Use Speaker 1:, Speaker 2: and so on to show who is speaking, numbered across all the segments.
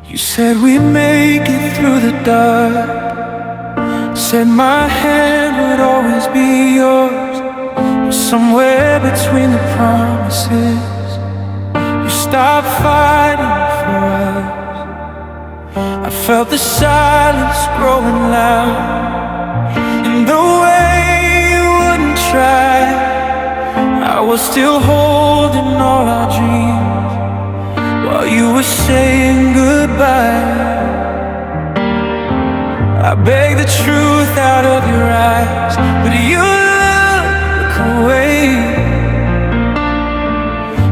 Speaker 1: You said we make it through the dark. Said my hand would always be yours. Somewhere between the promises, you stopped fighting for us. I felt the silence growing loud, and the way you wouldn't try. I was still holding all our dreams while you were saying goodbye. I begged the truth out of your eyes, but you look away.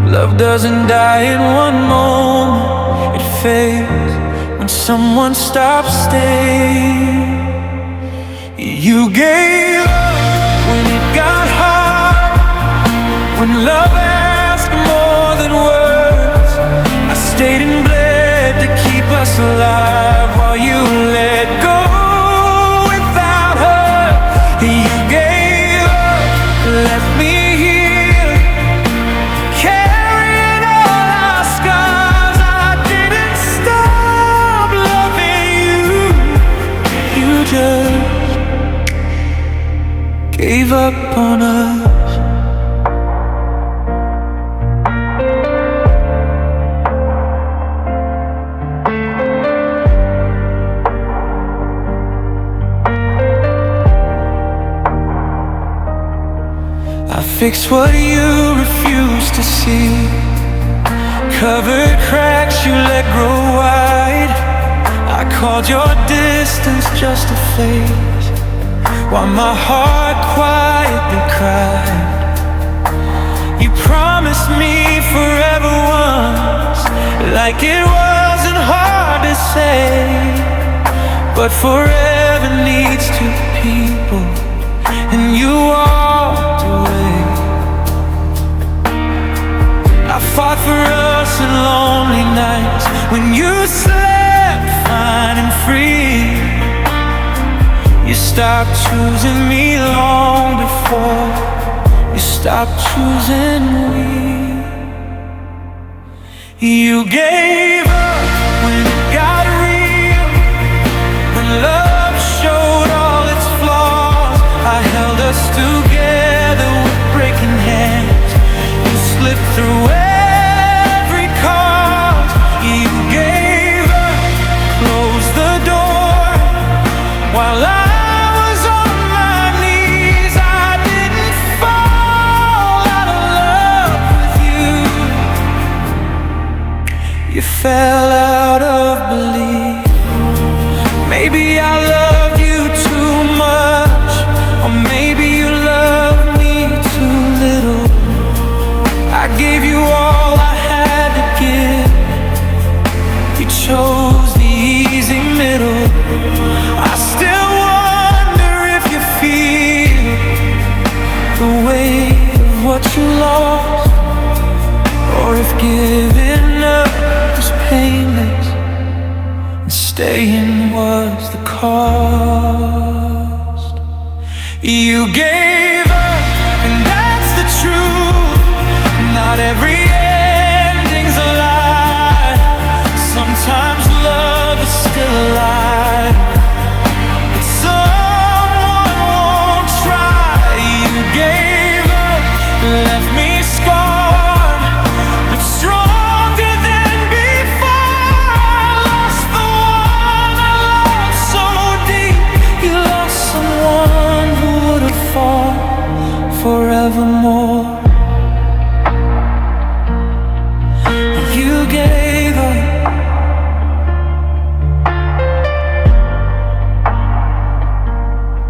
Speaker 1: Love doesn't die in one moment, it fades when someone stops staying. You gave up when it got hard, when love asked more than words. I stayed and bled to keep us alive while you let go without hurt. You gave up, left me here, carrying all our scars. I didn't stop loving you, you just gave up on us. I fixed what you refused to see, covered cracks you let grow wide. I called your distance just a phase, while my heart quietly cried. You promised me forever once, like it wasn't hard to say, but forever needs two people, and you walked away. I fought for us in lonely nights when you slept fine and free. You stopped choosing me long before you stopped choosing me. You gave up when it got real, when love showed all its flaws. I held us together with breaking hands. You slipped through every cause. You gave up, closed the door, while I was on my knees. I didn't fall out of love with you. You fell out of belief. Maybe I loved you too much, or maybe you loved me too little. I gave you all I had to give. You chose the easy middle. I still wonder if you feel the weight of what you lost, or if giving up was painless and staying was the cost. You gave up, and that's the truth. Not every ending's a lie. Sometimes love is still alive, but someone won't try. You gave up, left me scarred, but stronger than before. I lost the one I loved so deep. You lost someone who would have fought forevermore. You gave up.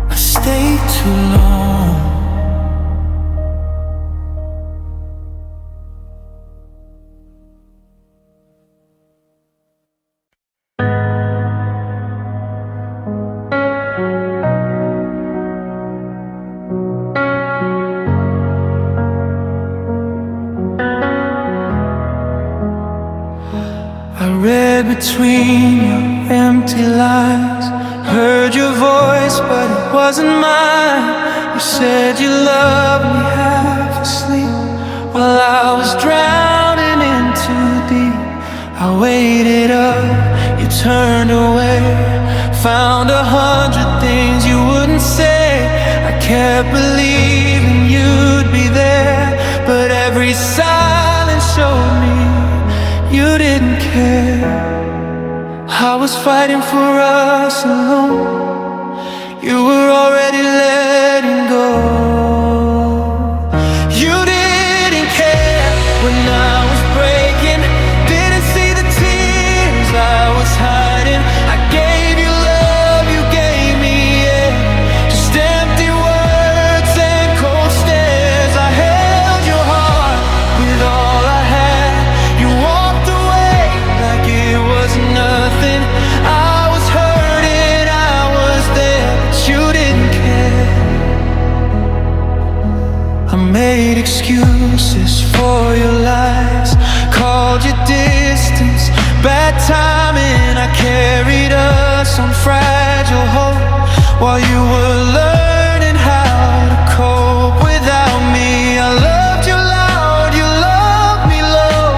Speaker 1: I stayed too long. I read between your empty lines, heard your voice, but it wasn't mine. You said you loved me half asleep while I was drowning in too deep. I waited up turned away. Found 100 things you wouldn't say. I kept believing you'd be there, but every silence showed me you didn't care. I was fighting for us alone. You were already letting go. You didn't care when I was breaking. Didn't see the tears I was hiding. I gave you love, you gave me air. Just empty words and cold stares. I held your heart with all I had. You walked away like it was nothing. I was hurting, I was there, but you didn't care. I made excuses for your lies, called you distance, bad timing. I carried us on fragile hope while you were learning how to cope without me. I loved you loud, you loved me low.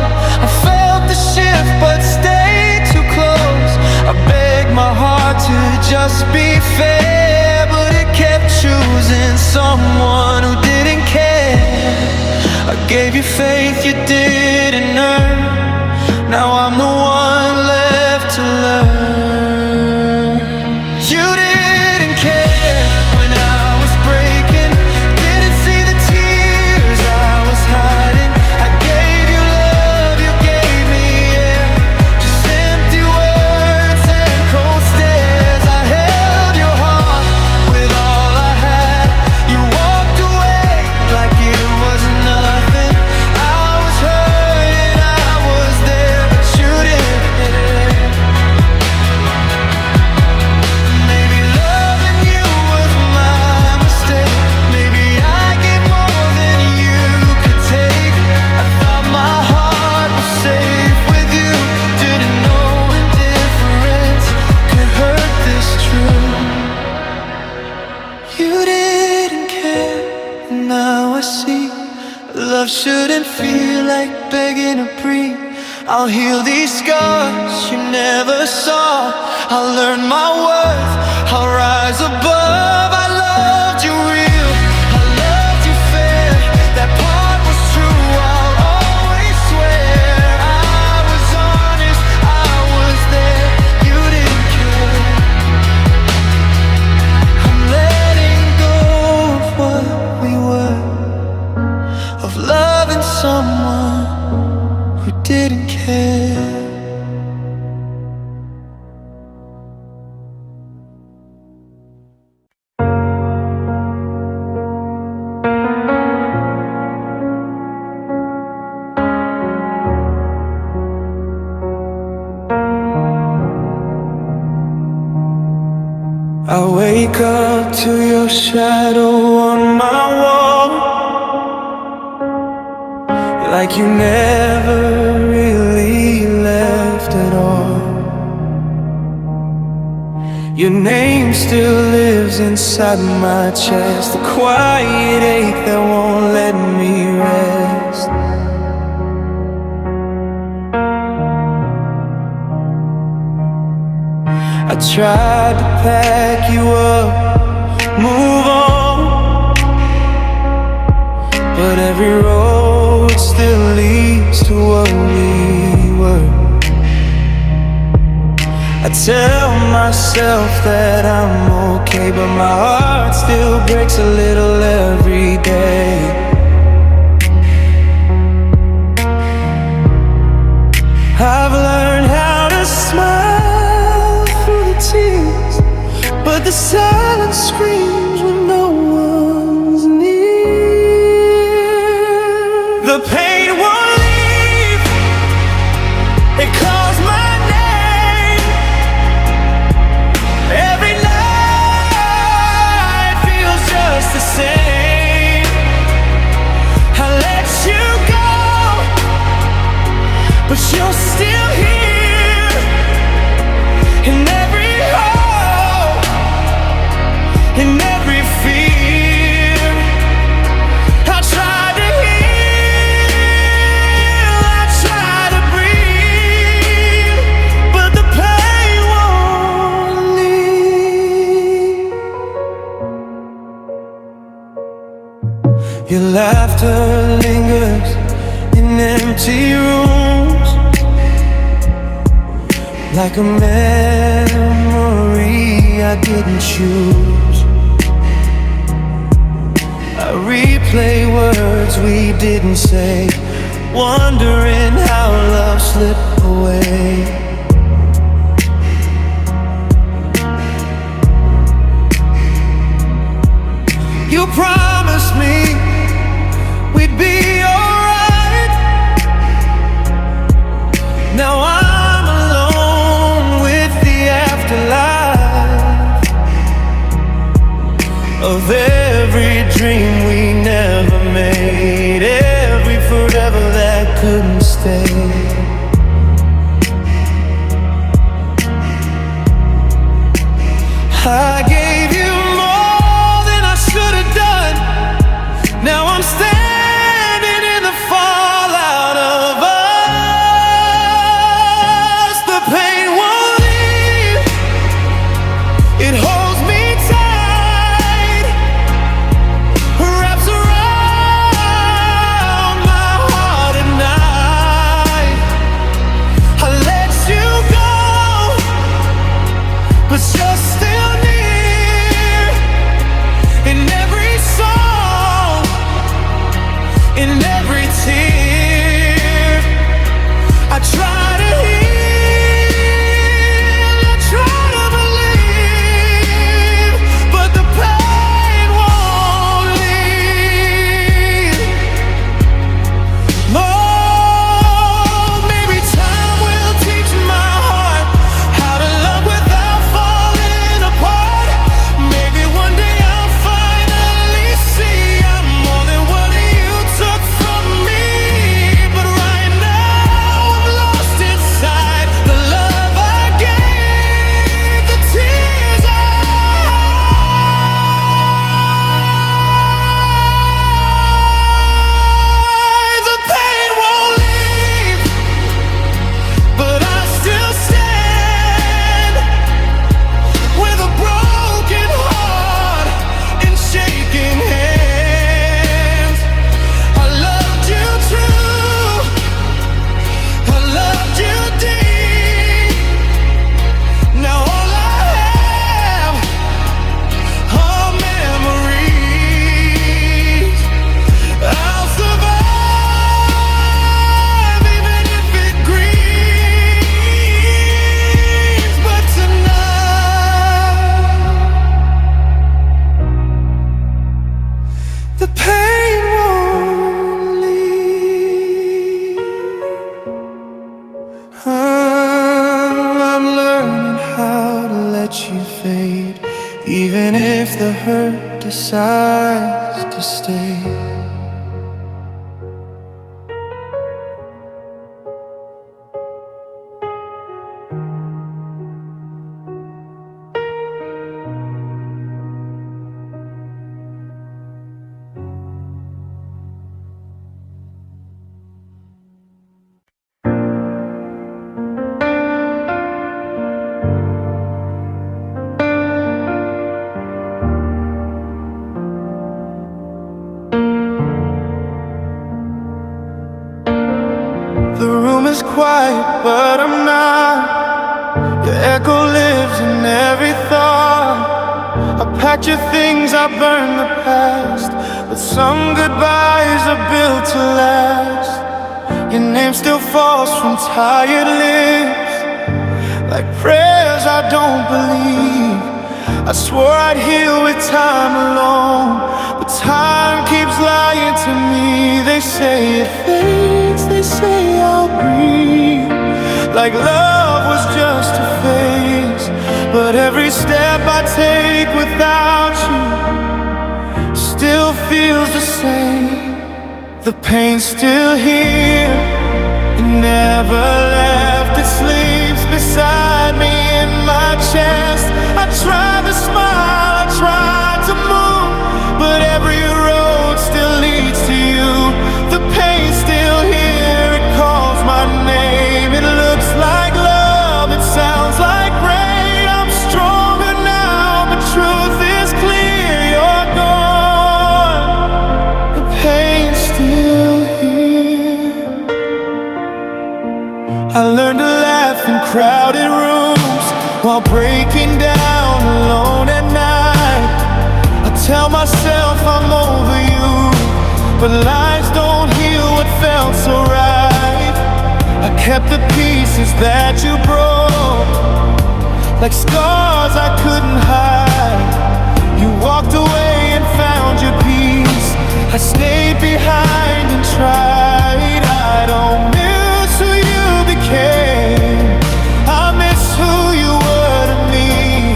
Speaker 1: I felt the shift but stayed too close. I begged my heart to just be fair, but it kept choosing someone who didn't care. I gave you faith you didn't earn. Now I'm the one left to learn. You didn't care when I was breaking. Didn't see the tears I was hiding. I gave you love, you gave me air. Just empty words and cold stares. I held your heart with all I had. You walked away like it was nothing. I was hurting, I was there, but you didn't care. Maybe loving you was my mistake. Maybe I gave more than you could take. I thought my heart was safe with you. Didn't know indifference could hurt this true. You didn't care, and now I see love shouldn't feel like begging to breathe. I'll heal these scars you never saw. I'll learn my worth, I'll rise above. I loved you real, I loved you fair. That part was true, I'll always swear. I was honest, I was there. You didn't care. I'm letting go of what we were, of loving someone who didn't care. I wake up to your shadow on my wall, like you never really left at all. Your name still lives inside my chest, the quiet ache that won't let me rest. I tried to pack you up, move on, but every road still leads to what we were. I tell myself that I'm okay, but my heart still breaks a little every day. I've learned how to smile through the tears, but the silence screams when no one's near. The pain won't leave, it calls my name. Every night feels just the same. I let you go, but you're still here. Your laughter lingers in empty rooms, like a memory I didn't choose. I replay words we didn't say, wondering how love slipped away. You promised me we'd be alright. Now I'm alone with the afterlife of every dream we never made, every forever that couldn't stay. I gave you more than I should have done. Now I'm standing in the fallout of us. The pain won't leave, it holds me tight, wraps around my heart at night. I let you go, but you're still near, in every song, in every tear. I try to heal, I try to believe, but the pain won't leave. Oh, maybe time will teach my heart how to love without falling apart. Maybe one day I'll finally see I'm more than what you took from me. But right now I'm lost inside the love I gave, the tears I hide. The pain won't leave, but I still stand with a broken heart and shaking hands. I loved you true, I loved you deep. Now all I have are memories. I'll survive even if it grieves. But tonight the pain won't leave. I'm learning how to let you fade, even if the hurt decides to stay. The room is quiet, but I'm not. Your echo lives in every thought. I packed your things, I burned the past, but some goodbyes are built to last. Your name still falls from tired lips, like prayers I don't believe. I swore I'd heal with time alone, but time keeps lying to me. They say it fades, they say I'll breathe, like love was just a phase. But every step I take without you still feels the same. The pain's still here, it never left. It sleeps beside me in my chest. I tried to smile, I tried to move, but every road still leads to you. The pain's still here, it calls my name. It looks like love, it sounds like rain. I'm stronger now, the truth is clear, you're gone. The while breaking down alone at night. I tell myself I'm over you, but lies don't heal what felt so right. I kept the pieces that you broke, like scars I couldn't hide. You walked away and found your peace. I stayed behind and tried. I don't miss who you became, I miss who you were to me.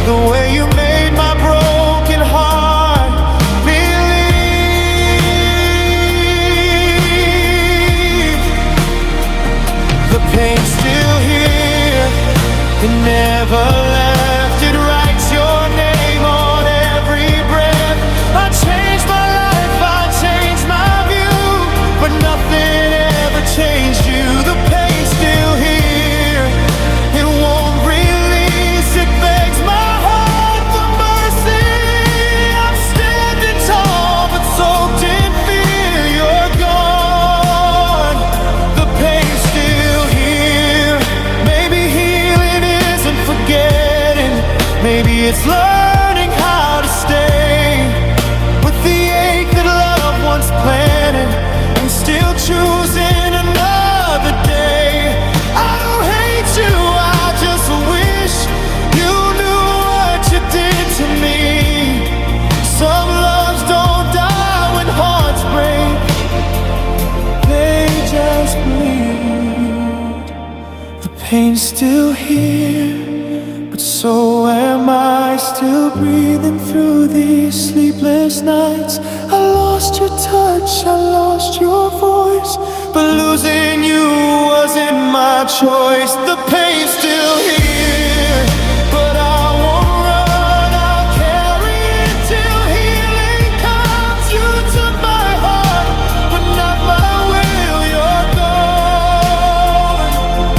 Speaker 1: The way you made my broken heart believe. The pain's still here, it never left. It writes your name on every breath. I changed my life, I changed my view, but nothing ever changed you. The pain's still here, it won't release. It begs my heart for mercy. I'm standing tall but soaked in fear. You're gone, the pain's still here. Maybe healing isn't forgetting, maybe it's learning how to stay with the ache that love once planted, and still choosing another day. I don't hate you, I just wish you knew what you did to me. Some loves don't die when hearts break, they just bleed. The pain's still here, but so am I, still breathing through these sleepless nights. I lost your touch, I lost your voice, but losing you wasn't my choice. The pain's still here, but I won't run, I'll carry it till healing comes. You took my heart, but not my will. You're gone,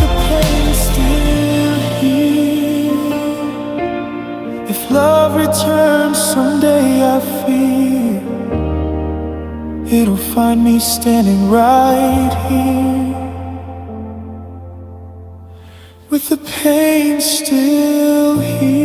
Speaker 1: the pain's still here. If love returns someday, I fear it'll find me standing right here, with the pain still here.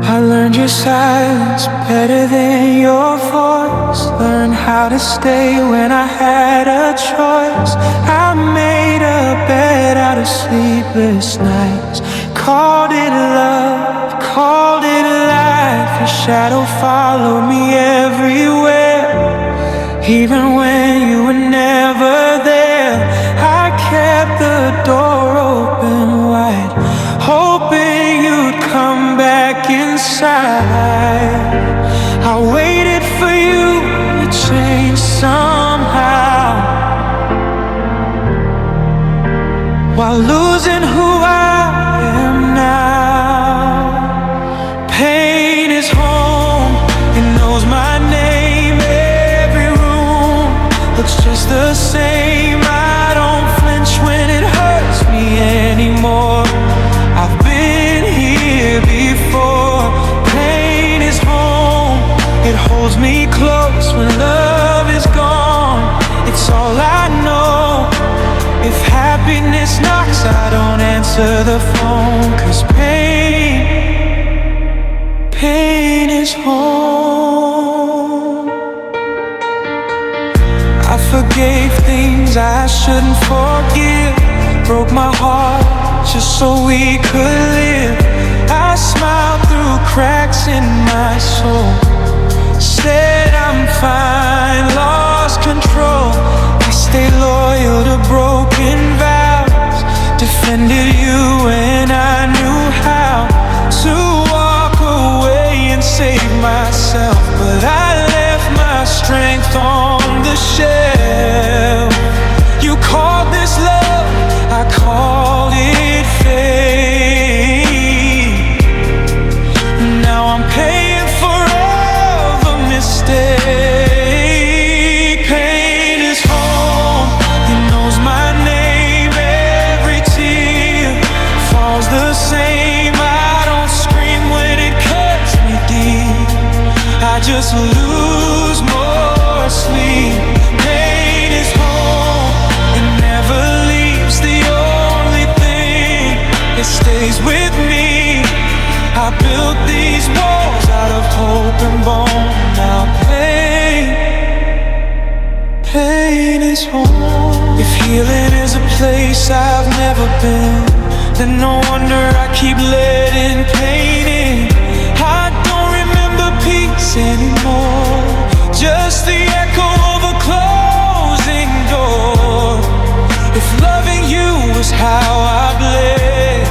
Speaker 1: I learned your silence better than your voice. Learned how to stay when I had a choice. I made a bed out of sleepless nights. Called it love, called it life. Your shadow followed me everywhere, even when you were never there. I kept the door open wide, hoping you'd come back inside. I waited for you to change somehow, while losing who I am now. Pain is home, it knows my name. Every room looks just the same. I don't flinch when it hurts me anymore. I've been here before. Pain is home, it holds me close when love is gone. It's all I know. If happiness knocks, I don't answer the phone, 'cause pain is home. I forgave things I shouldn't forgive, broke my heart just so we could live. I smiled through cracks in my soul, said I'm fine, lost control. I stayed loyal to broken vows, defended you when I knew how to walk away and save myself. But I left my strength on the shelf. You called this love, I called stays with me. I built these walls out of hope and bone. Now pain is home. If healing is a place I've never been, then no wonder I keep letting pain in. I don't remember peace anymore, just the echo of a closing door. If loving you was how I bled,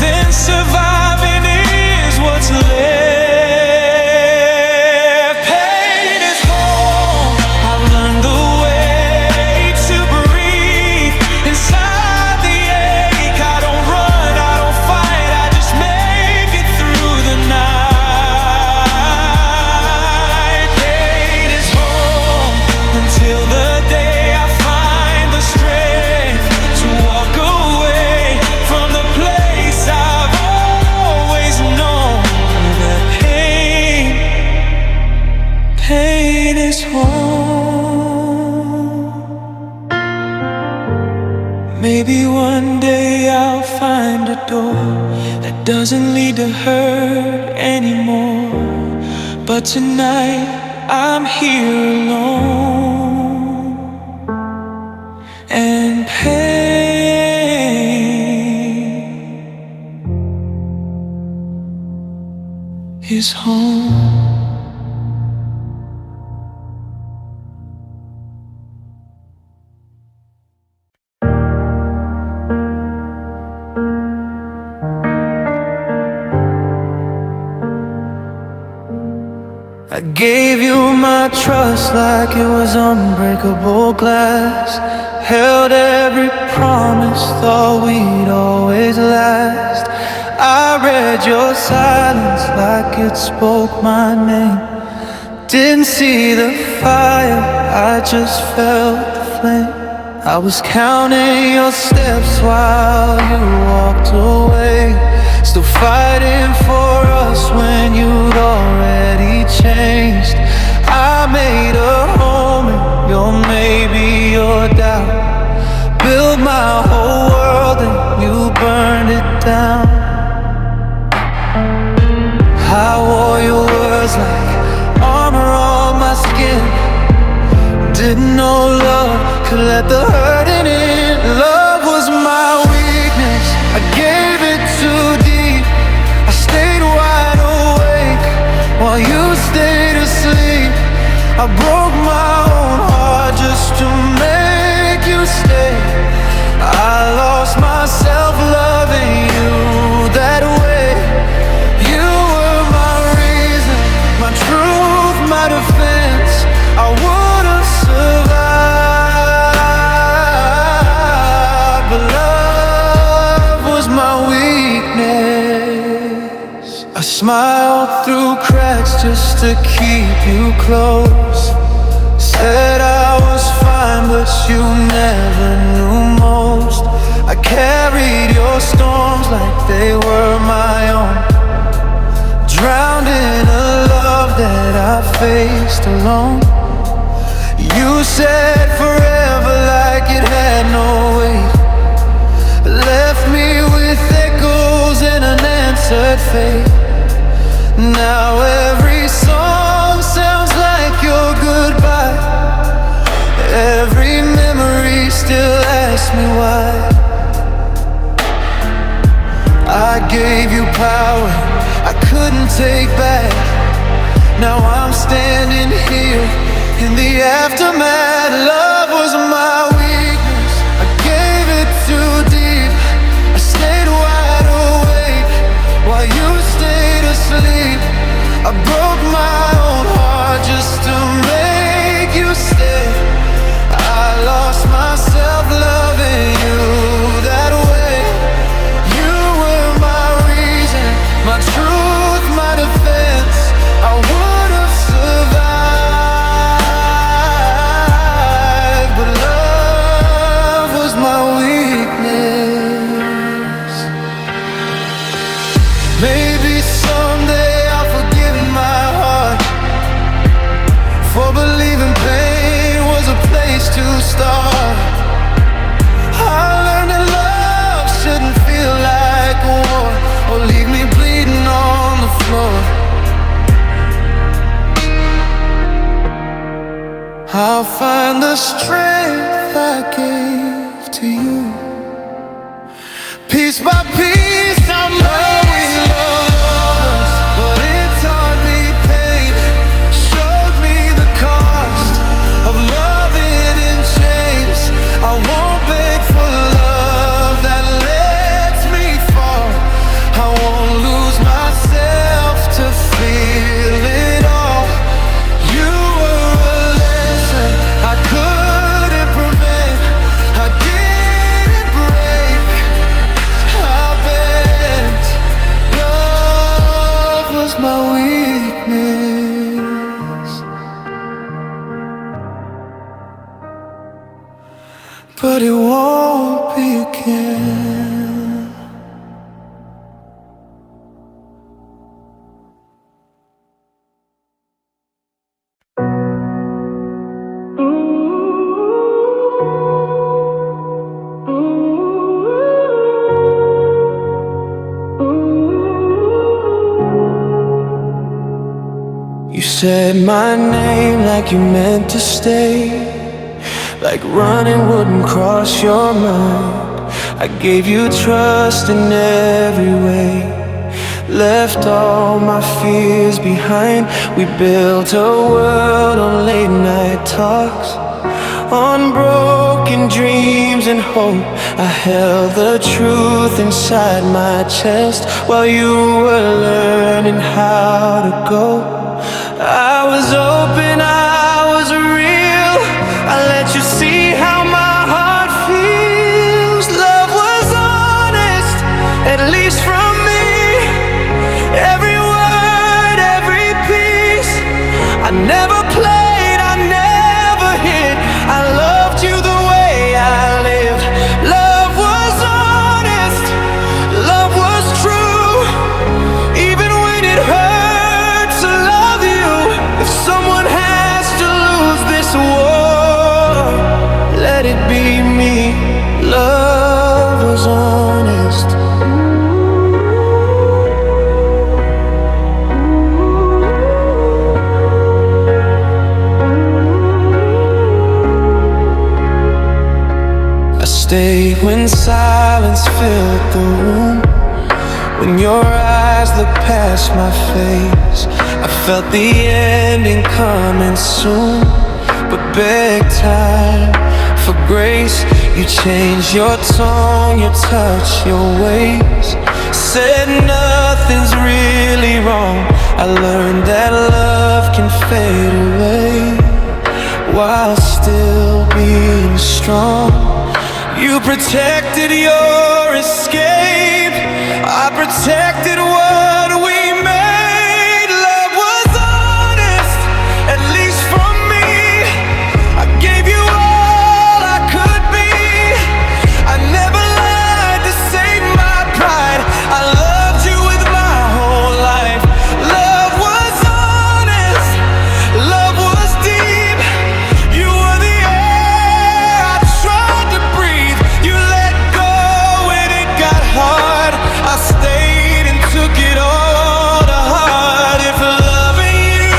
Speaker 1: then surviving is what's left. Pain is home. I've learned the way to breathe inside the ache. I don't run, I don't fight, I just make it through the night. Pain is home until the day I find the strength to walk away from the place I've always known. That pain is home. Maybe one day I'll find a door that doesn't lead to hurt anymore. But tonight I'm here alone, and pain is home. I gave you my trust like it was unbreakable glass. Held every promise, thought we'd always last. I read your silence like it spoke my name. Didn't see the fire, I just felt the flame. I was counting your steps while you walked away, still fighting for us when you'd already changed. I made a home in your maybe, your doubt. Built my whole world and you burned it down. I wore your words like armor on my skin. Didn't know love could let the hurting in. Love was my weakness, I gave it too deep. I stayed wide awake while you stayed asleep. I broke my own heart just to make you stay. I lost myself loving you that way. You were my reason, my truth, my defense. I would've survived, but love was my weakness. I smiled through cracks just to keep you close. Said I was fine, but you never knew most. I carried your storms like they were my own, drowned in a love that I faced alone. You said forever like it had no weight, left me with echoes and an answered fate. Now every song sounds like your goodbye. Every memory still asks me why. I gave you power I couldn't take back. Now I'm standing here in the aftermath. Love was my weakness, I gave it too deep. I stayed wide awake while you stayed asleep. I broke my own heart just to make you stay. I lost myself loving you that way. You were my reason, my truth, my defense. I would've survived, but love I'll find the strength I gave to you. Piece by piece, I'm knowing love, but it taught me pain, showed me the cost of loving in chains. I won't beg for love that lets me fall. I won't lose myself to feel it all. You were a lesson I couldn't prevent. I didn't break. I bent. Love was my weakness, but it won't be again. You said my name like you meant to stay, like running wouldn't cross your mind. I gave you trust in every way, left all my fears behind. We built a world on late night talks, on broken dreams and hope. I held the truth inside my chest while you were learning how to go. I was open, I was real. I let you see how my heart feels. Love was honest, at least from me. Every word, every piece. I never played, I never hid. I loved you the way I lived. Love was honest, love was true. Even when it hurts to love you, if someone has to lose this war, let it be me. Love was honest. I stayed when silence filled the room, when your eyes looked past my face. I felt the ending coming soon, but begged time for grace. You changed your tone, your touch, your ways. Said nothing's really wrong. I learned that love can fade away while still being strong. You protected your escape, I protected what we made. Love was honest, at least from me. I gave you all I could be. I never lied to save my pride. I loved you with my whole life. Love was honest, love was deep. You were the air I tried to breathe. You let go when it got hard. I stayed and took it all to heart. If loving you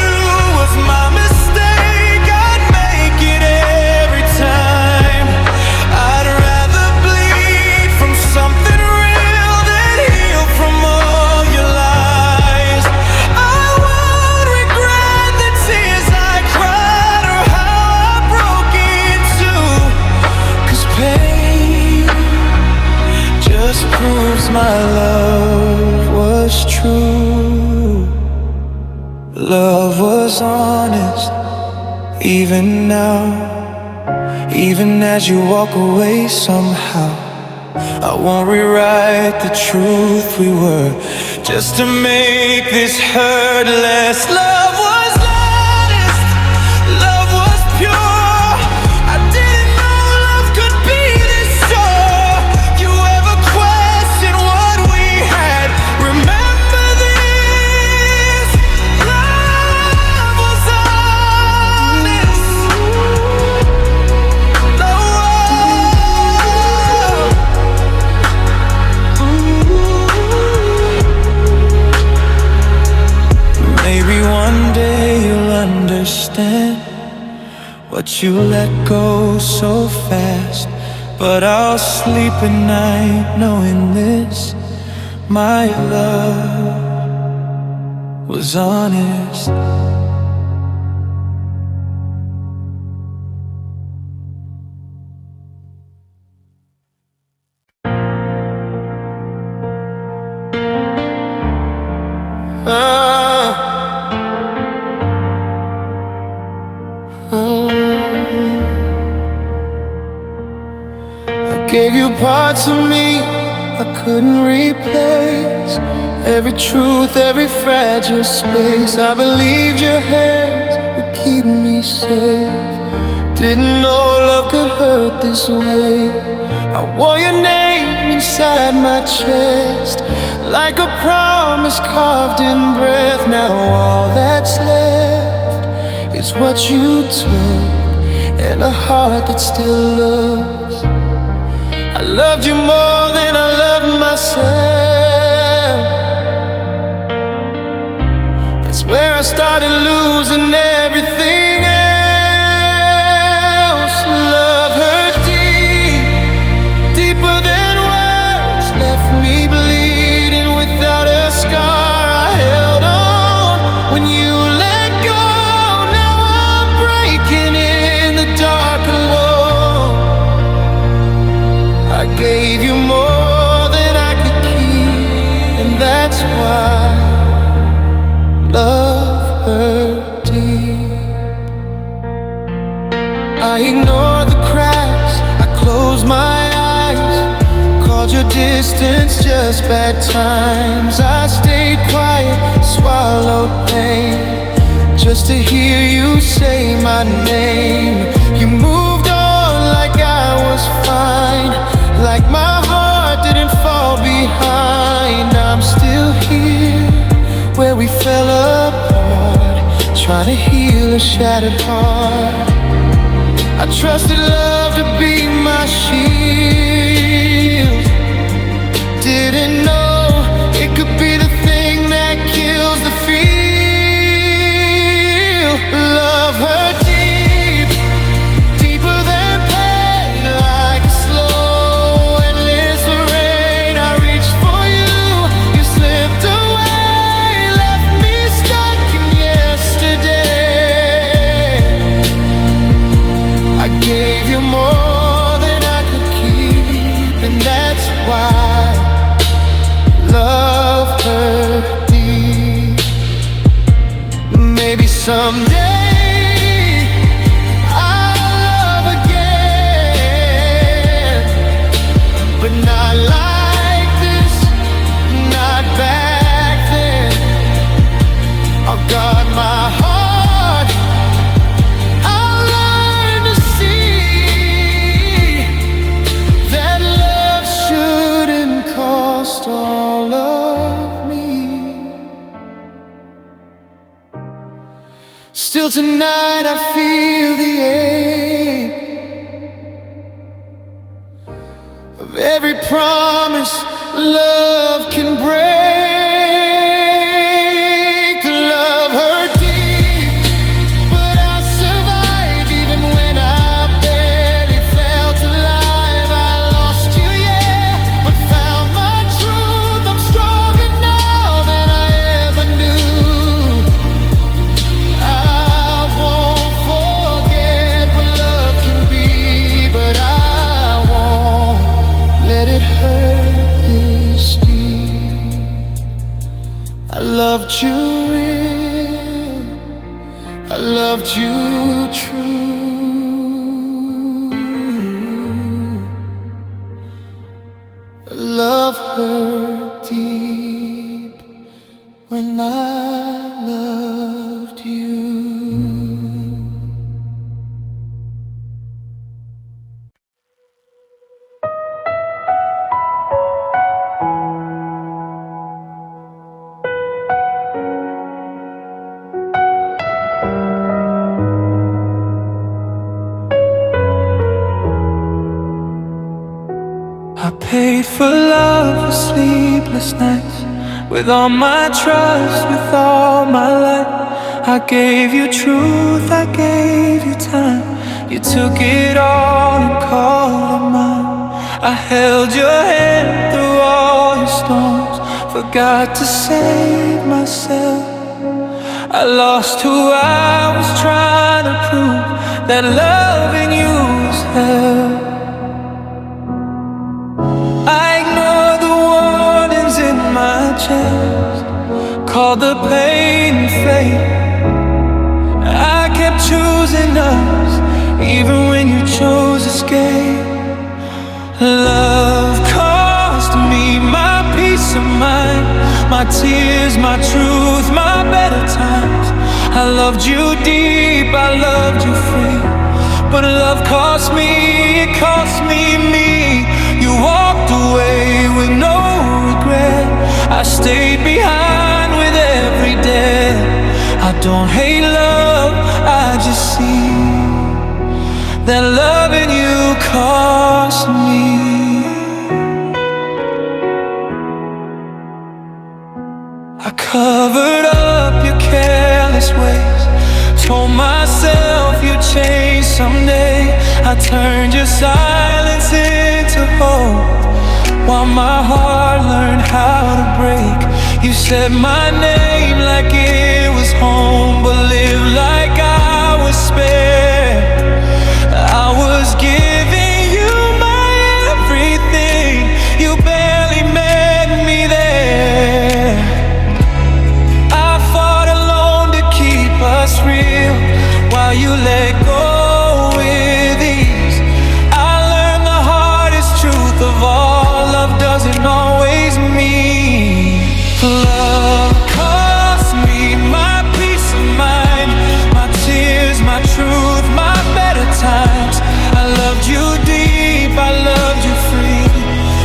Speaker 1: was my mistake, I'd make it every time. I'd rather bleed from something real than heal from all your lies. I won't regret the tears I cried or how I broke in two, 'cause pain just proves my love was true. Love was honest, even now. Even as you walk away somehow, I won't rewrite the truth we were, just to make this hurt less. Love was honest, love was pure. I didn't know love could be this sure. You ever question what we had? Remember this. Love was honest. Maybe one day but you let go so fast. But I'll sleep at night knowing this, my love was honest.
Speaker 2: I gave you parts of me I couldn't replace. Every truth, every fragile space. I believed your hands would keep me safe. Didn't know love could hurt this way. I wore your name inside my chest, like a promise carved in breath. Now all that's left is what you took, and a heart that still loves. I loved you more than I loved myself. That's where I started losing everything else. Love hurt deep, deeper than words. Left me bleeding without a scar. I held on when you let go. Now I'm breaking in the dark alone. I gave you more than I could keep, and that's why love hurt deep. I ignored the cracks, I closed my eyes, called your distance just bad times. I stayed quiet, swallowed pain, just to hear you say my name. You moved on like I was fine, like my heart didn't fall behind. I'm still here where we fell apart, trying to heal a shattered heart. I trusted love to be my shield. Didn't know it could be the thing that kills the feel. Love hurt deep, deeper than pain, like a slow endless rain. I reached for you, you slipped away, left me stuck in yesterday. I gave you more than I could keep, and that's why love hurt deep. Maybe someday I'll love again, but not like this, not back then. I'll guard my heart, I'll learn to see that love shouldn't cost all of me. Still tonight I feel the ache of every promise love can break. Love hurt deep, but I survived even when I barely felt alive. I lost you, yeah, but found my truth. I'm stronger now than I ever knew. I won't forget what love can be, but I won't let it hurt this deep. I loved you real, I loved you true. Love hurt deep when I loved you.
Speaker 1: I paid for love for sleepless nights, with all my trust, with all my life. I gave you truth, I gave you time, You took it all and called it mine. I held your hand through all your storms, forgot to save myself. I lost who I was trying to prove, that loving you was hell. I ignored the warnings in my chest, called the pain fate. I kept choosing us, even when you chose escape. Love cost me my peace of mind, my tears, my truth, my better times. I loved you deep, I loved you free, but love cost me, it cost me me. You walked away with no regret, I stayed behind with every day. I don't hate love, I just see that loving you cost me. I covered up your careless ways, told myself you'd change someday. I turned your silence into hope, while my heart learned how to break. You said my name like it was home, but lived like I was spared. I was giving you my everything, you barely met me there. I fought alone to keep us real, while you let go with ease. I learned the hardest truth of all, love doesn't always mean. Love cost me my peace of mind, my tears, my truth, my better times. I loved you deep, I loved you free,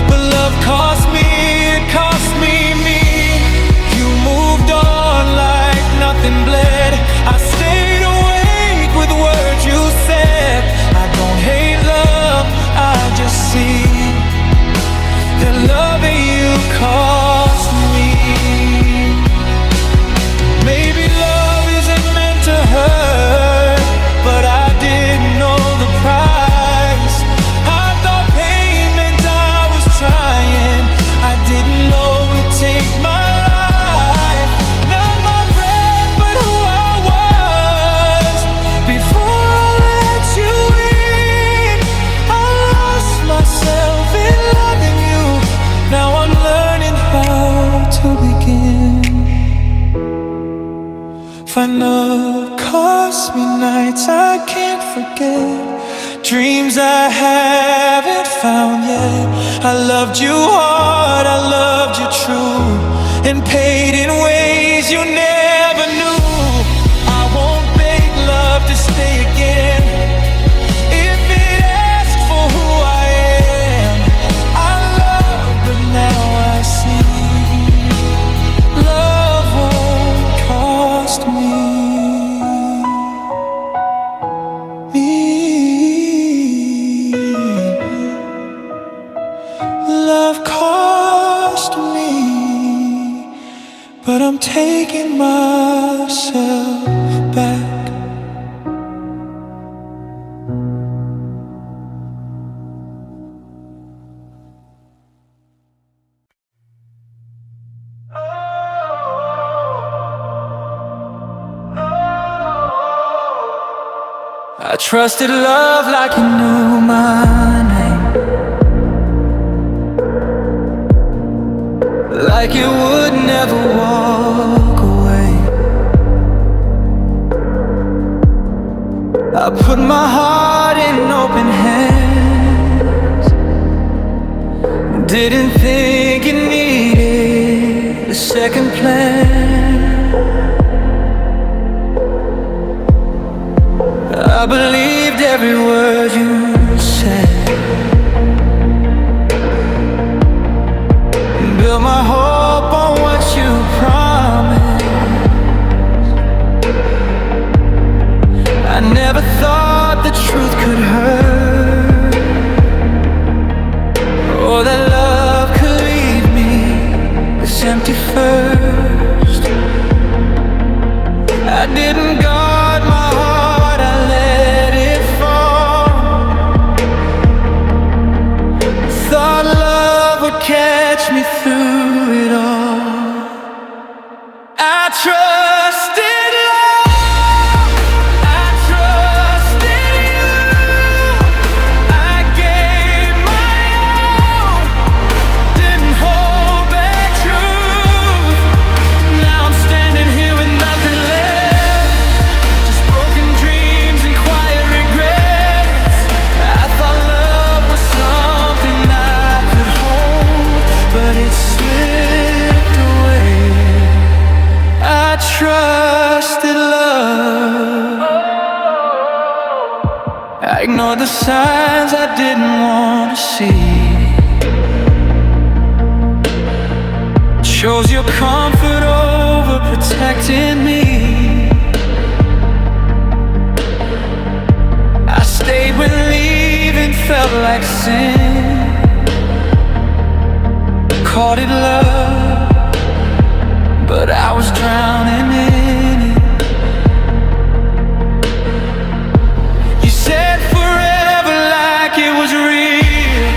Speaker 1: but love cost me, it cost me me. You moved on like nothing bled, I stayed awake with words you said. I don't hate love, I just see that loving you cost me. Maybe love isn't meant to hurt, but I didn't know the price. I thought pain meant I was trying, I didn't know it'd take my life. Not my breath, but who I was before I let you in. I lost myself in loving you, now I'm learning how to begin. Find love cost me nights I can't forget, dreams I haven't found yet. I loved you hard, I loved you true, and paid in ways you never knew. I won't beg love to stay again, if it asks for who I am. I love, but now I see love won't cost me. Love cost me, but I'm taking myself back. I trusted love like you knew my name, like it would never walk away. I put my heart in open hands, didn't think it needed a second plan. I believed every word you said, built my hope on what you promised. I never thought the truth could hurt, or that love could leave me this empty first. I didn't guard my heart, I let it fall. catch me through it all. I trusted love, I trusted you, I gave my all, didn't hold back truth. Now I'm standing here with nothing left, just broken dreams and quiet regrets. I thought love was something I could hold, but it slipped away. I trusted love, I ignored the signs I didn't want to see. Chose your comfort over protecting me. I stayed when leaving felt like sin. Called it love, but I was drowning in it. You said forever like it was real,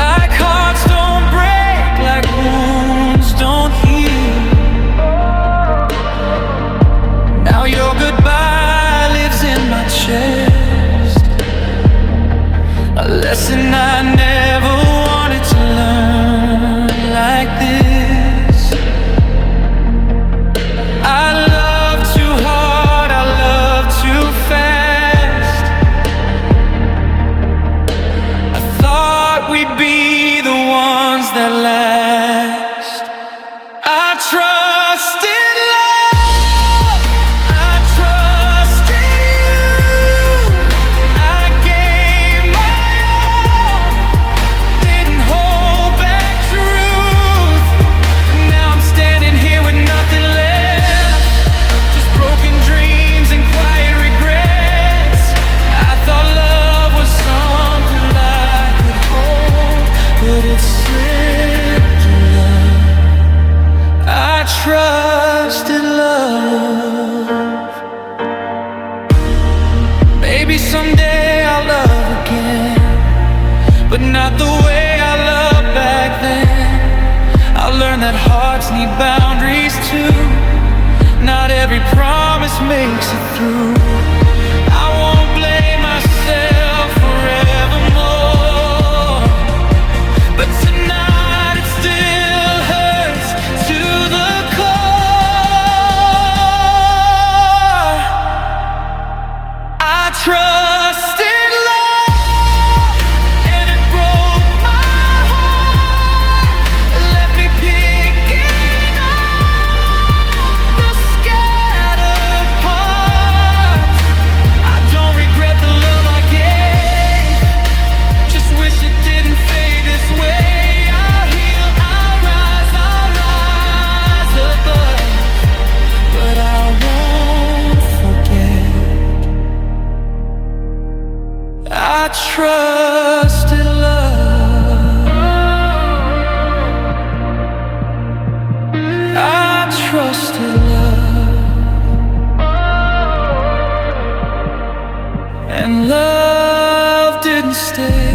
Speaker 1: like hearts don't break, like wounds don't heal. Now your goodbye lives in my chest, a lesson I never wanted to learn like this. I love too hard, I love too fast. I thought we'd be the ones that last. I trusted love, I trusted you, I gave my all, didn't hold back truth. Now I'm standing here with nothing left, just broken dreams and quiet regrets. I thought love was something I could hold, but it slipped away. I trusted love. Maybe someday I'll love again, but not the way I loved back then. I'll learn that hearts need boundaries too. Not every promise makes it through. I won't blame myself forevermore, but tonight it still hurts to the core. I trusted love, and it broke my heart. Let me pick it up, the scattered parts. I don't regret the love I gave, just wish it didn't fade this way. I'll heal, I'll rise above, but I won't forget. I trusted love, I trusted love, and love didn't stay.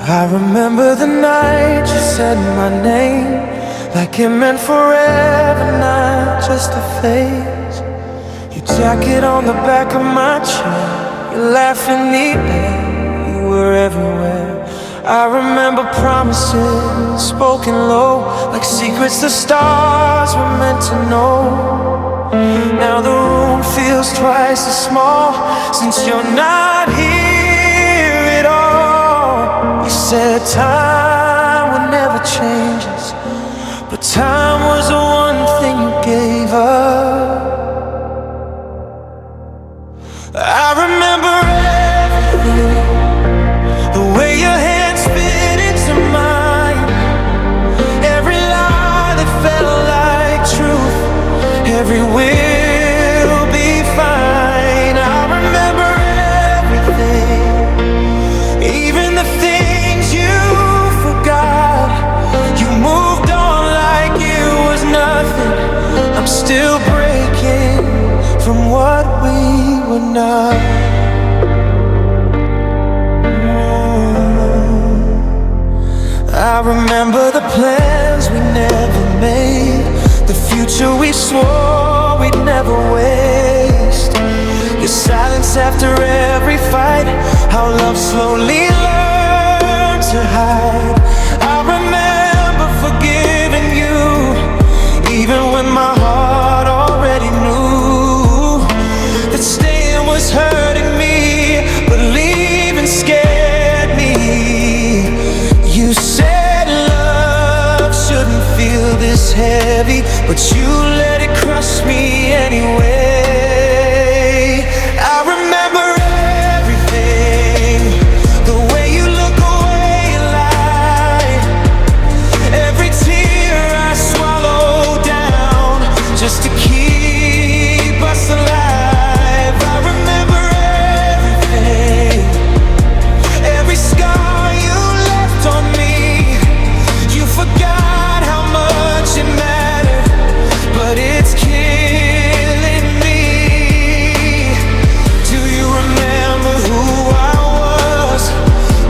Speaker 1: I remember the night you said my name, like it meant forever, not just a phase. Your jacket on the back of my chair, your laugh in the air, you were everywhere. I remember promises spoken low, like secrets the stars were meant to know. Now the room feels twice as small, since you're not here at all. You said time would never change us, but time was the one thing you gave up. I remember everything, the way your hands fit every will be fine. I remember everything, even the things you forgot. You moved on like it was nothing. I'm still breaking from what we were not. I remember the plans we never made, the future we swore we'd never waste. Your silence after every fight, how love slowly learned to hide. I remember forgiving you, even when my heart already knew that staying was hurting me, but leaving scared me. You said love shouldn't feel this heavy, but you let it crush me anyway. I remember everything, the way you look away and lie, every tear I swallowed down just to keep us alive. I remember everything, every scar you left on me. You forgot how much it mattered, but it's killing me. Do you remember who I was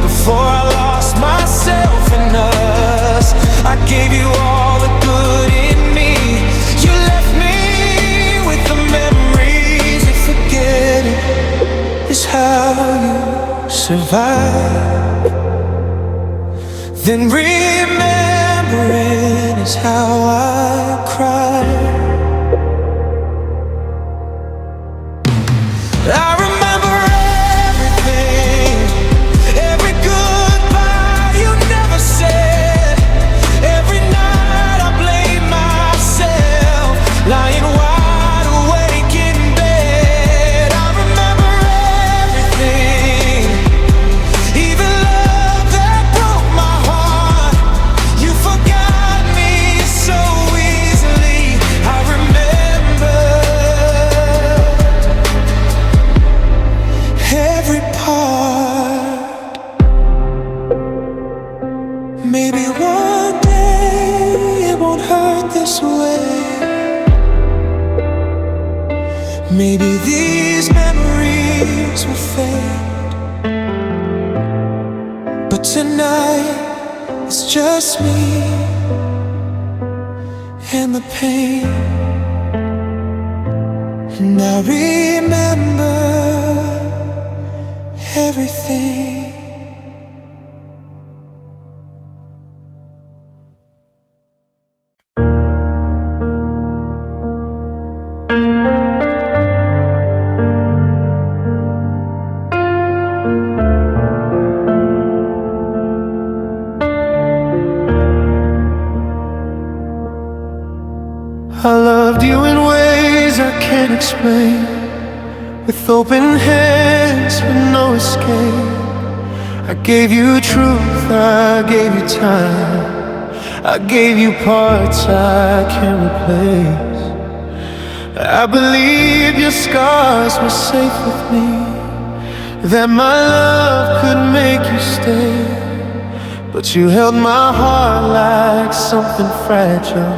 Speaker 1: before I lost myself in us? I gave you all the good in me. You left me with the memories, and forgetting is how you survive. Then remembering is how I cry. I remember everything, every goodbye you never said, every night I blame myself, lying wide awake in bed. I remember everything, even love that broke my heart. You forgot me so easily. I remember every part. Maybe one day it won't hurt this way. Maybe these memories will fade, but tonight it's just me and the pain. And I remember everything. I loved you in ways I can't explain, with open hands, with no escape. I gave you truth, I gave you time, I gave you parts I can't replace. I believe your scars were safe with me, that my love could make you stay. But you held my heart like something fragile,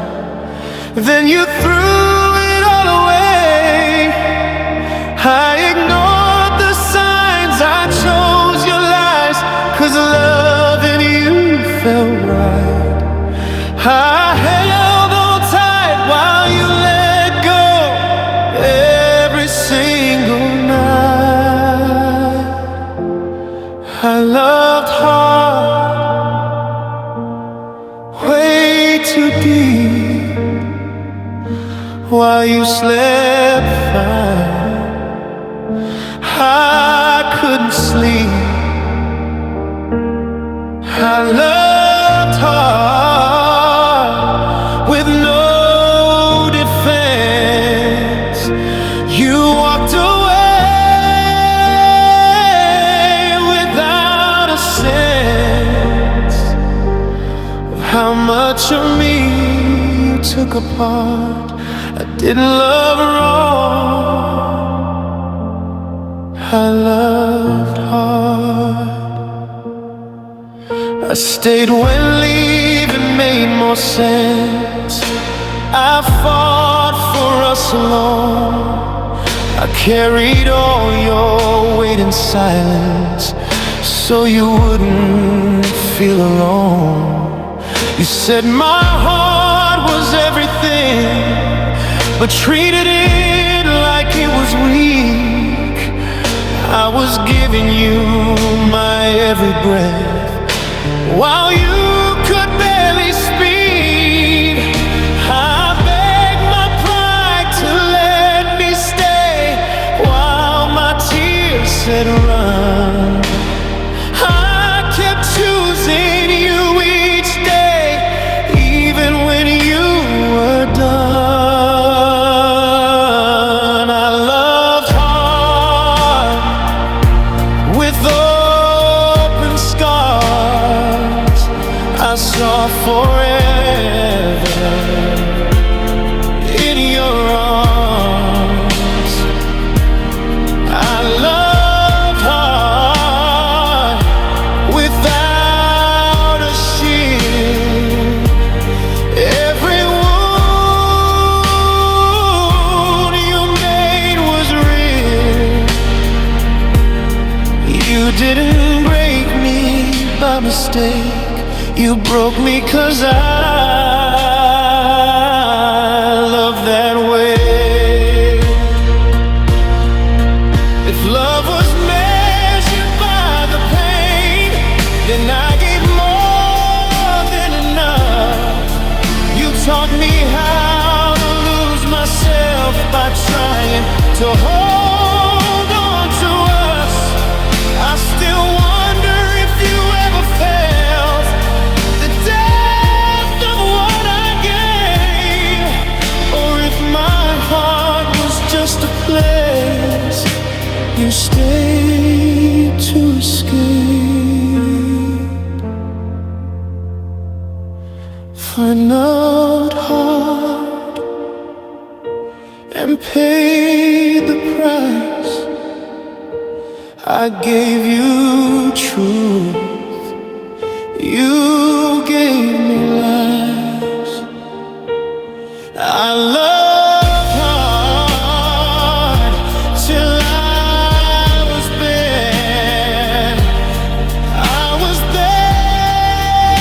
Speaker 1: then you threw it all away. I ignored the signs, I chose your lies, 'cause loving you felt right. I held on tight while you let go, every single night. I loved hard, way too deep, while you slept fine. I couldn't sleep. I loved hard, with no defense. You walked away without a sense of how much of me you took apart
Speaker 2: I didn't love wrong, I loved hard. I stayed when leaving made more sense. I fought for us alone. I carried all your weight in silence, so you wouldn't feel alone. You said my heart was everything, but treated it like it was weak. I was giving you my every breath while you could barely speak. I begged my pride to let me stay while my tears said run. I kept choosing you each day, even when you were done. I loved hard with open scars. I saw forever in your arms. I loved hard without a shield. Every wound you made was real. You didn't break me by mistake. You broke me 'cause I love that way. If love was measured by the pain, then I gave more than enough. You taught me how to lose myself by trying to hold on to us. I still wonder if you ever felt the depth of what I gave, or if my heart was just a place you stayed to escape. For not hard and paid the price. I gave you truth, you gave me lies. I loved hard till I was bare. I was there,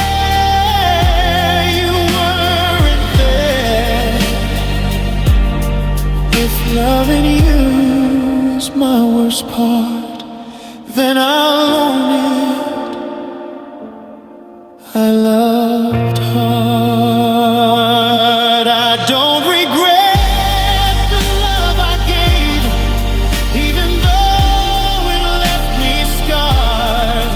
Speaker 2: you weren't there. If loving you is my worst part, then I'll own it. I loved hard. I don't regret the love I gave, even though it left me scarred.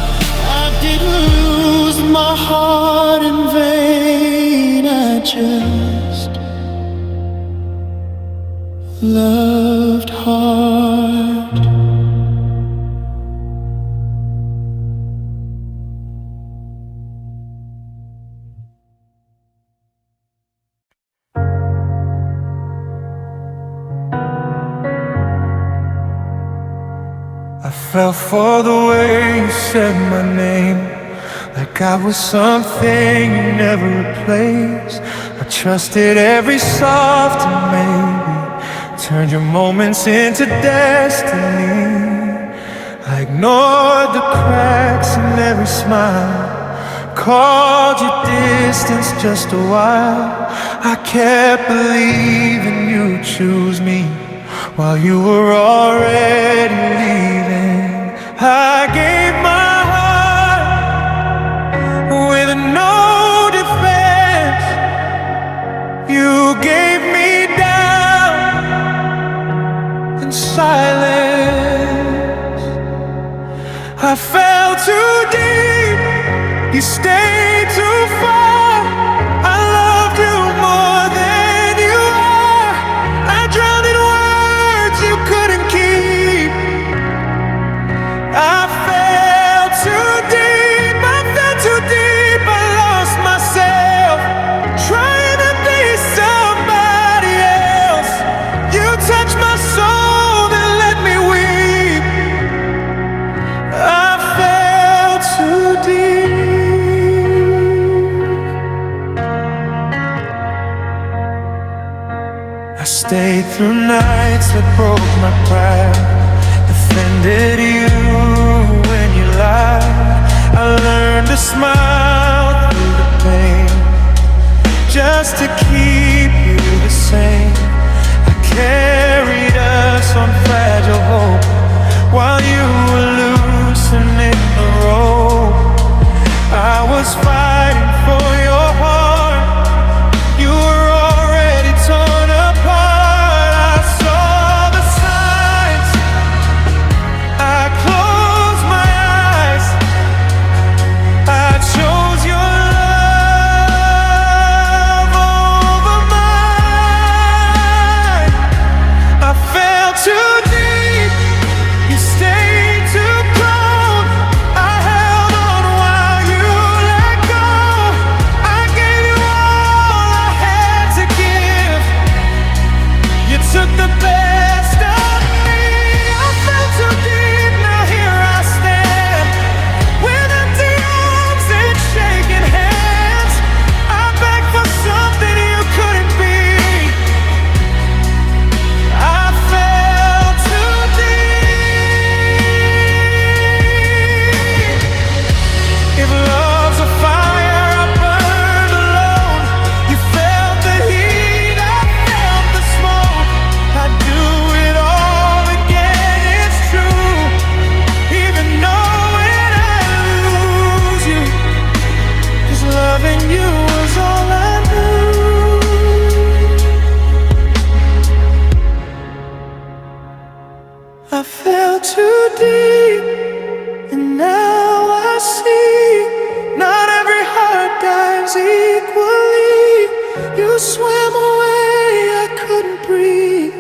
Speaker 2: I didn't lose my heart in vain. I just loved hard.
Speaker 1: I fell for the way you said my name, like I was something you never replaced. I trusted every soft and maybe, turned your moments into destiny. I ignored the cracks in every smile, called you distance just a while. I kept believing you'd choose me while you were already leaving. I gave my heart with no defense. You gave me down in silence. I fell too deep, you stayed too far. I loved you more than you are. I drowned in words you couldn't keep. I fell stayed through nights that broke my pride, defended you when you lied. I learned to smile through the pain, just to keep you the same. I carried us on fragile hope while you were loosening the rope. I was fighting for your heart, you were already torn apart. I saw the signs, I closed my eyes, I chose your love over mine. I fell too deep, you stayed too cold. I held on while you let go. I gave you all I had to give. You took the best of me. I fell too deep, now here I stand, with empty arms and shaking hands. I begged for something you couldn't be. I fell too deep. If love's a fire, I burned alone. You felt the heat, I felt the smoke. I'd do it all again, it's true, even knowing I'd lose you, 'cause loving you was all I knew. I fell too deep, and now I see, not every heart dives equally. You swam away, I couldn't breathe.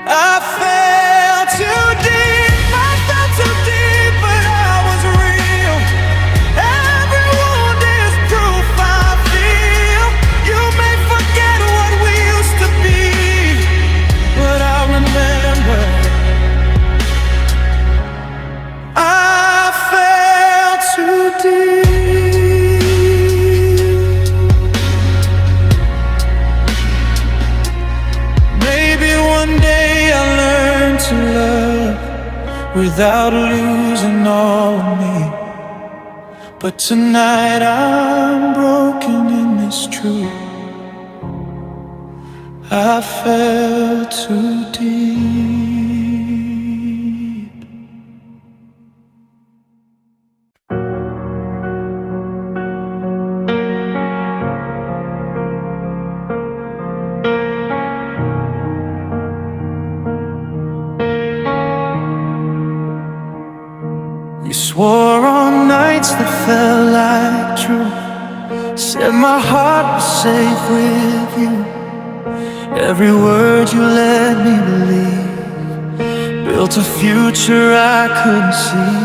Speaker 1: I fell too deep, I fell too deep, but I was real. Every wound is proof I feel. You may forget what we used to be, but I remember. I fell too deep. Maybe one day I'll learn to love without losing all of me, but tonight I'm broken in this truth. I fell too deep. You swore on nights that felt like truth, said my heart was safe with you. Every word you let me believe, built a future I couldn't see.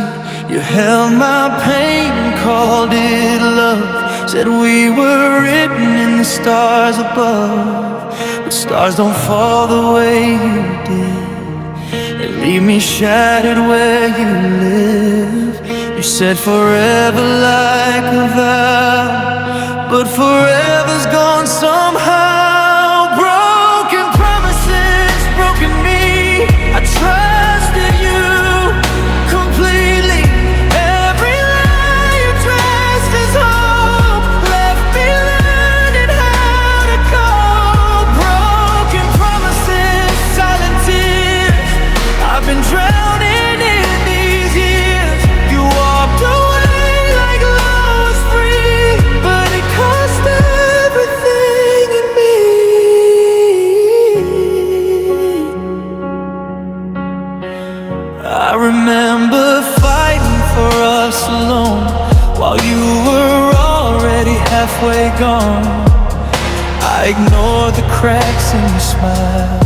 Speaker 1: You held my pain and called it love, said we were written in the stars above. But stars don't fall the way you did, they leave me shattered where you live. You said forever like a vow, but forever's gone somehow. Broken promises, broken me. I trusted you completely. Every lie you dressed as hope left me learning how to cope. Broken promises, silent tears, I've been drowning in these years. You walked away like love was free, but it cost everything in me. I remember fighting for us alone while you were already halfway gone. I ignored the cracks in your smile,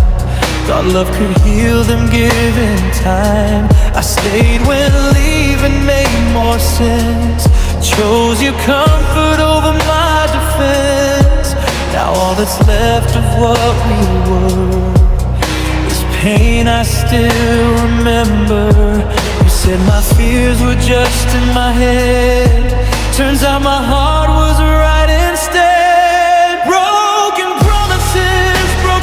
Speaker 1: thought love could heal them given time. I stayed when leaving made more sense, chose your comfort over my defense. Now all that's left of what we were is pain I still remember. You said my fears were just in my head, turns out my heart was right instead. Broken promises, broken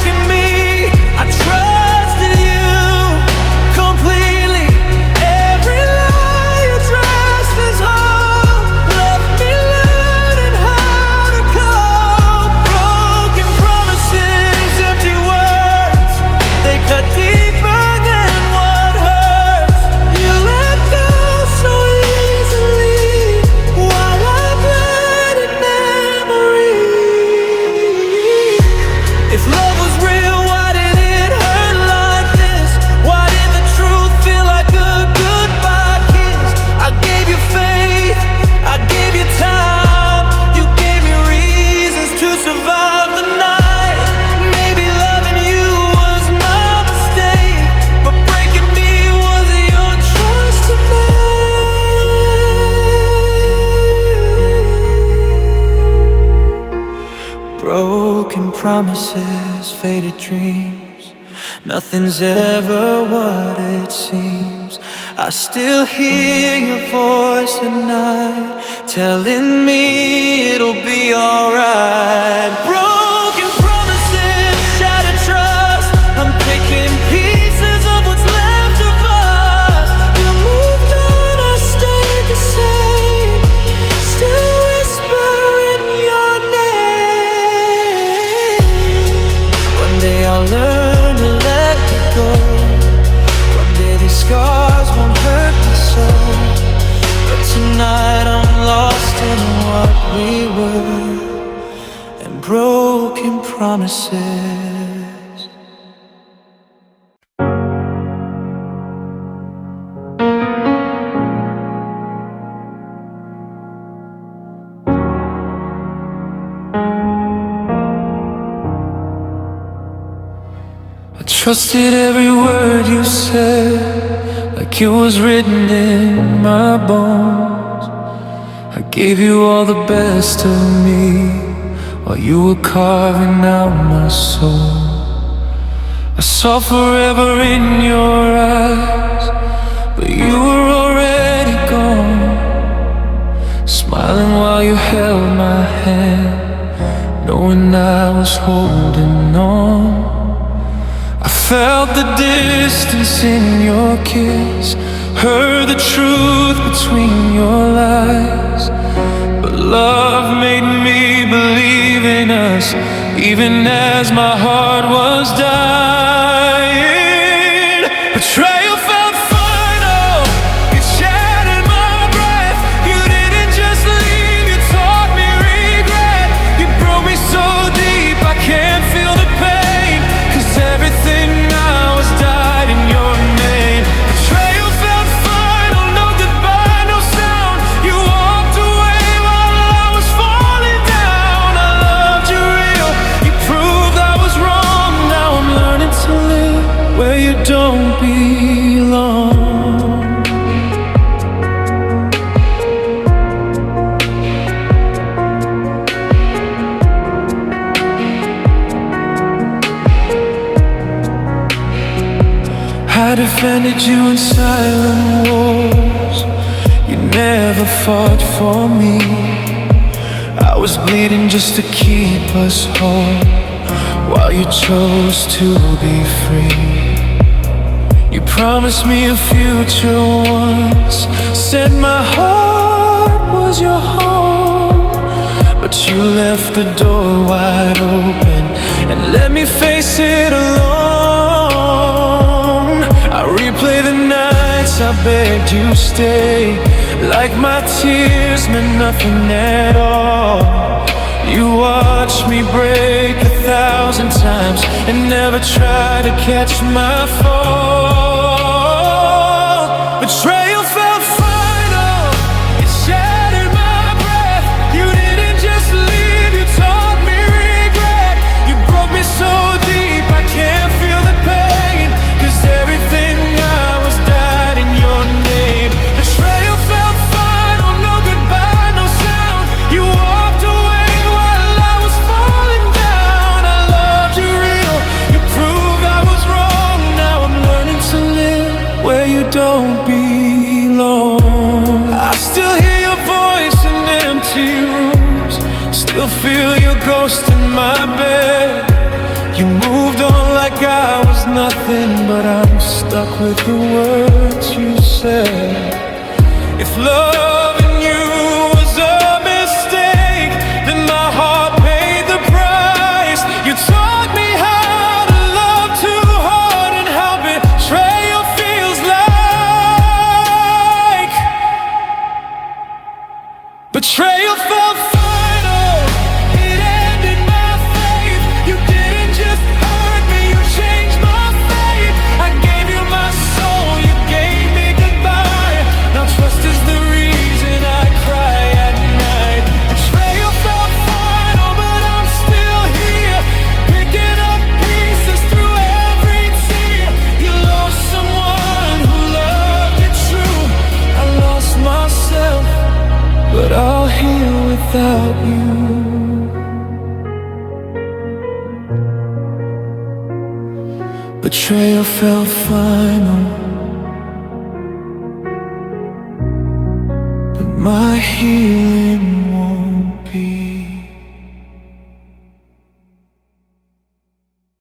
Speaker 1: promises, faded dreams. Nothing's ever what it seems. I still hear your voice at night, telling me it'll be alright. Broken promises, shattered trust. I'm picking pieces of what's left of us. You moved on, I stayed the same, still whispering your name. One day I'll learn to let you go. One day these scars won't hurt me so. But tonight I'm lost in what we were and broken promises. I trusted every word you said, like it was written in my bones. I gave you all the best of me, while you were carving out my soul. I saw forever in your eyes, but you were already gone. Smiling while you held my hand, knowing I was holding on. I felt the distance in your kiss, heard the truth between your lies. But love made me believe in us, even as my heart was dying. Betrayal felt final, it shattered my breath. You didn't just leave, you taught me regret. You broke me so deep, I can't feel the pain, 'cause everything I was died in your name. Betrayal felt final, no goodbye, no sound. You walked away while I was falling down. I loved you real, you proved I was wrong. Now I'm learning to live where you don't belong. I defended you in silent wars. You never fought for me. I was bleeding just to keep us whole, while you chose to be free. You promised me a future once, said my heart was your home. But you left the door wide open and let me face it alone. I replay the nights I begged you stay, like my tears meant nothing at all. You watched me break 1,000 times and never tried to catch my fall. Betrayal felt final, it shattered my breath. You didn't just leave, you taught me regret. You broke me so deep, I can't feel the pain, 'cause everything I was died in your name. Betrayal felt final, no goodbye, no sound. You walked away while I was falling down. I loved you real, you proved I was wrong. Now I'm learning to live where you don't belong. I still hear your voice in empty rooms, still feel your ghost in my bed. You moved on like I was nothing, but I'm stuck with the words you said. If loving you was a mistake, then my heart paid the price. You taught me how to love too hard and how betrayal feels like. Betrayal felt final, it ended my faith. You didn't just hurt me, you changed my fate. I gave you my soul, you gave me goodbye. Now trust is the reason I cry at night. Betrayal felt final, but I'm still here, picking up pieces through every tear. You lost someone who loved you true. I lost myself, but I'll heal without you. still felt final. But my healing